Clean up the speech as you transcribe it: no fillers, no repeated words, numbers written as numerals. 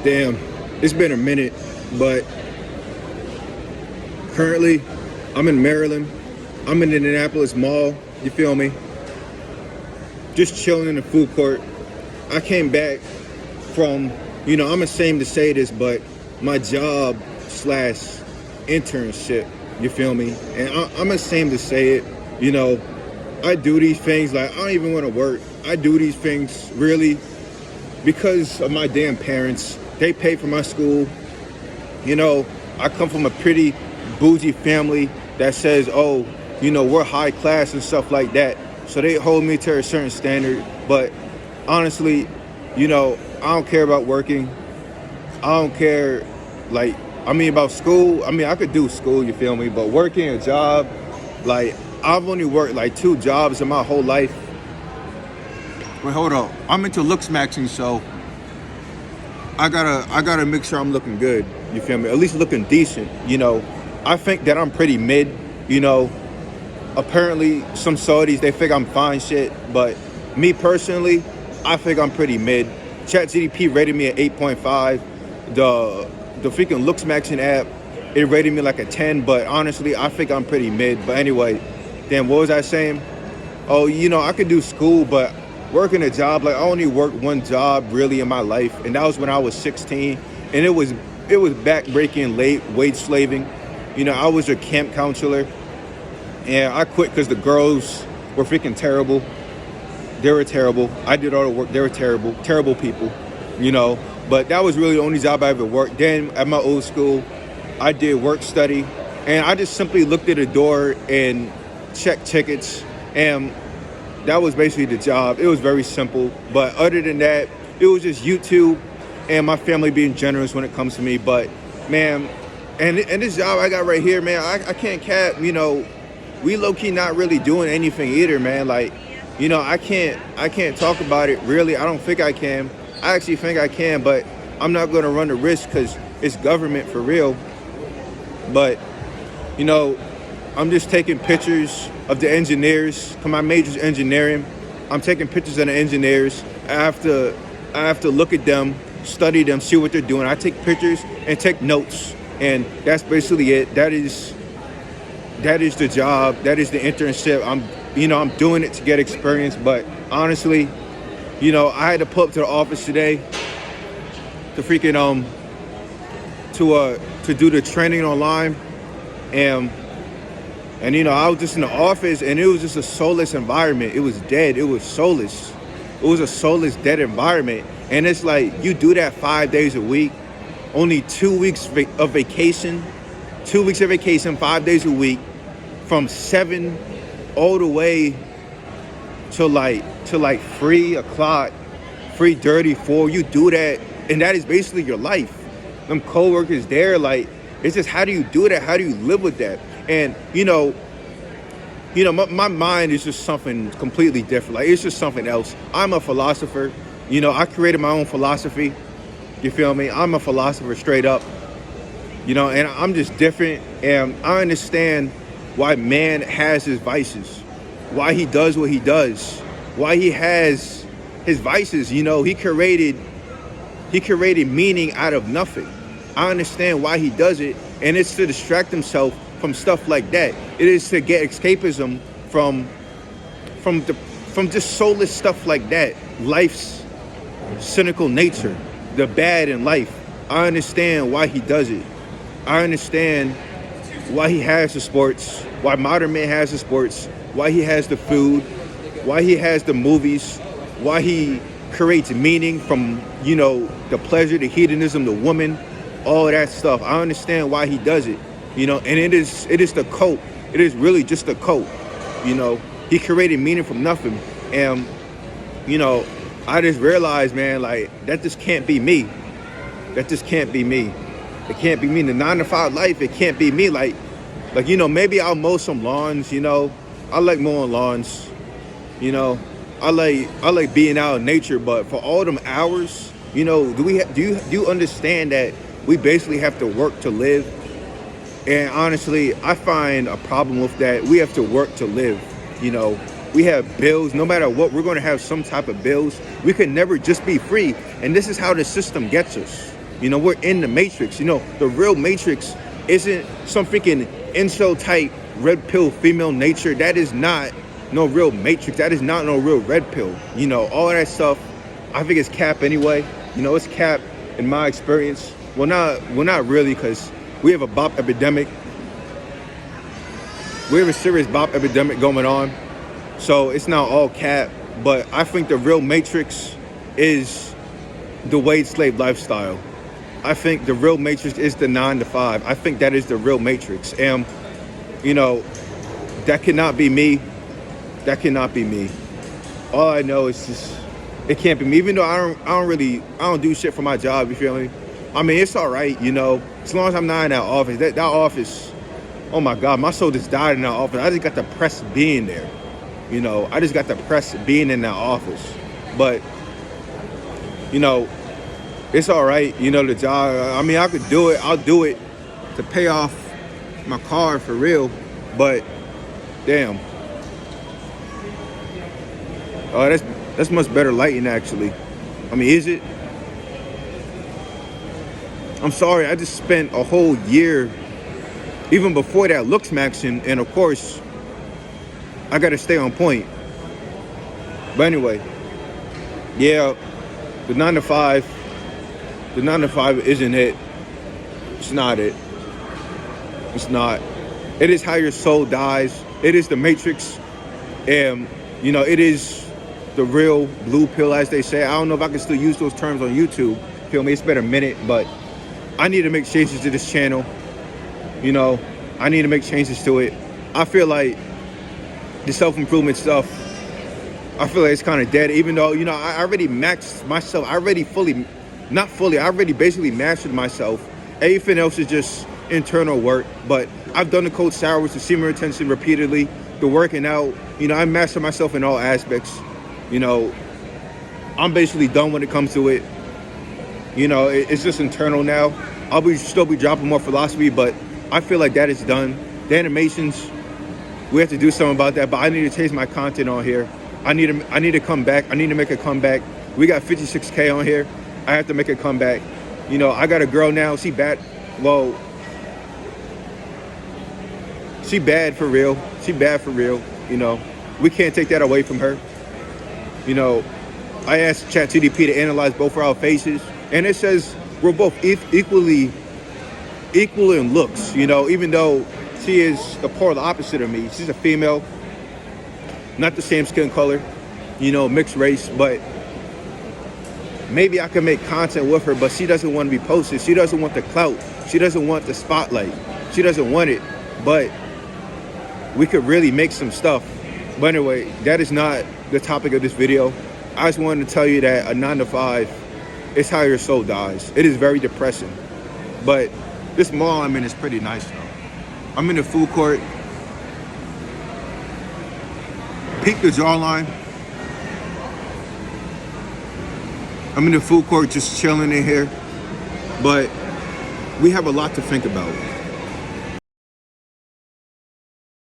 Damn, it's been a minute, but currently I'm in Maryland. I'm in the Indianapolis Mall. You feel me? Just chilling in the food court. I came back from, I'm ashamed to say this, but my job slash internship. You feel me? And I'm ashamed to say it. I do these things like I don't even want to work. I do these things really because of my damn parents. They pay for my school. I come from a pretty bougie family that says, oh, we're high class and stuff like that. So they hold me to a certain standard. But honestly, I don't care about working. I don't care, about school. I could do school, you feel me? But working a job, I've only worked 2 jobs in my whole life. Wait, hold on. I'm into looks maxing, so I gotta make sure I'm looking good. You feel me? At least looking decent. I think that I'm pretty mid. Apparently some Saudis, they think I'm fine shit, but me personally, I think I'm pretty mid. ChatGPT rated me at 8.5. The freaking looks maxing app, it rated me like a 10, but honestly, I think I'm pretty mid. But anyway, damn, what was I saying? Oh, I could do school, but working a job, I only worked one job really in my life, and that was when I was 16, and it was back-breaking late wage slaving. I was a camp counselor, and I quit because the girls were freaking terrible. They were terrible. I did all the work. They were terrible people, But that was really the only job I ever worked. Then at my old school, I did work study, and I just simply looked at the door and checked tickets, and that was basically the job. It was very simple. But other than that, it was just YouTube and my family being generous when it comes to me. But man, and this job I got right here, man, I can't cap, we low-key not really doing anything either, man. I can't talk about it really. I don't think I can. I actually think I can, but I'm not gonna run the risk because it's government for real. But I'm just taking pictures of the engineers. Cause my major's engineering. I'm taking pictures of the engineers. I have to look at them, study them, see what they're doing. I take pictures and take notes, and that's basically it. That is the job. That is the internship. I'm doing it to get experience. But honestly, I had to pull up to the office today to freaking to do the training online, and I was just in the office, and it was just a soulless environment. It was dead. It was soulless. It was a soulless, dead environment. And it's like, you do that 5 days a week, only 2 weeks of vacation, 2 weeks of vacation, 5 days a week, from 7 all the way to 3:00, 3:30, 4. You do that, and that is basically your life. Them coworkers there, it's just, how do you do that? How do you live with that? And my mind is just something completely different. It's just something else. I'm a philosopher. I created my own philosophy. You feel me? I'm a philosopher straight up. And I'm just different. And I understand why man has his vices, why he does what he does, why he has his vices. He created meaning out of nothing. I understand why he does it, and it's to distract himself from stuff like that. It is to get escapism from just soulless stuff like that. Life's cynical nature, the bad in life. I understand why he does it. I understand why he has the sports, why modern man has the sports, why he has the food, why he has the movies, why he creates meaning from, the pleasure, the hedonism, the woman, all of that stuff. I understand why he does it, and it is the cult. It is really just a cult. He created meaning from nothing. And, I just realized, man, that just can't be me. That just can't be me. It can't be me. The 9-to-5 life, it can't be me. Maybe I'll mow some lawns, I like mowing lawns, I like being out in nature, but for all them hours, do you understand that we basically have to work to live? And honestly, I find a problem with that. We have to work to live. We have bills. No matter what, we're going to have some type of bills. We can never just be free. And this is how the system gets us. You know, we're in the matrix. You know, the real matrix isn't some freaking incel type red pill female nature. That is not no real matrix. That is not no real red pill. You know, all of that stuff, I think it's cap anyway. You know, it's cap in my experience. Well, not really, because we have a bop epidemic. We have a serious bop epidemic going on. So it's not all cap, but I think the real matrix is the wage slave lifestyle. I think the real matrix is the 9 to 5. I think that is the real matrix. And, you know, that cannot be me. That cannot be me. All I know is just, it can't be me. Even though I don't do shit for my job, you feel me? I mean, it's all right, you know, as long as I'm not in that office. That office, oh my God, my soul just died in that office. I just got the press being there. You know, I just got the press being in that office. But, you know, it's all right, you know, the job. I mean, I could do it. I'll do it to pay off my car for real. But, damn. Oh, that's much better lighting, actually. I mean, is it? I'm sorry, I just spent a whole year, even before that, looks maxing, and of course, I gotta stay on point. But anyway, yeah, the 9 to 5 isn't it. It's not it. It's not. It is how your soul dies. It is the matrix. And, you know, it is the real blue pill, as they say. I don't know if I can still use those terms on YouTube. Feel me? It's been a minute, but I need to make changes to this channel. You know, I need to make changes to it. I feel like the self-improvement stuff, I feel like it's kind of dead, even though, you know, I already maxed myself. I already basically mastered myself. Everything else is just internal work. But I've done the cold showers, the semen retention repeatedly, the working out. You know, I mastered myself in all aspects. You know, I'm basically done when it comes to it. You know, it's just internal now. I'll still be dropping more philosophy, but I feel like that is done. The animations, we have to do something about that, but I need to change my content on here. I need to come back. I need to make a comeback. We got 56K on here. I have to make a comeback. You know, I got a girl now. She bad. Well, she bad for real. She bad for real. You know, we can't take that away from her. You know, I asked ChatGPT to analyze both of our faces, and it says we're both equal in looks. You know, even though she is the polar opposite of me. She's a female, not the same skin color, you know, mixed race, but maybe I can make content with her, but she doesn't want to be posted. She doesn't want the clout. She doesn't want the spotlight. She doesn't want it, but we could really make some stuff. But anyway, that is not the topic of this video. I just wanted to tell you that a 9 to 5 is how your soul dies. It is very depressing, but this mall I'm in is pretty nice though. I'm in the food court. Peek the jawline. I'm in the food court just chilling in here. But we have a lot to think about.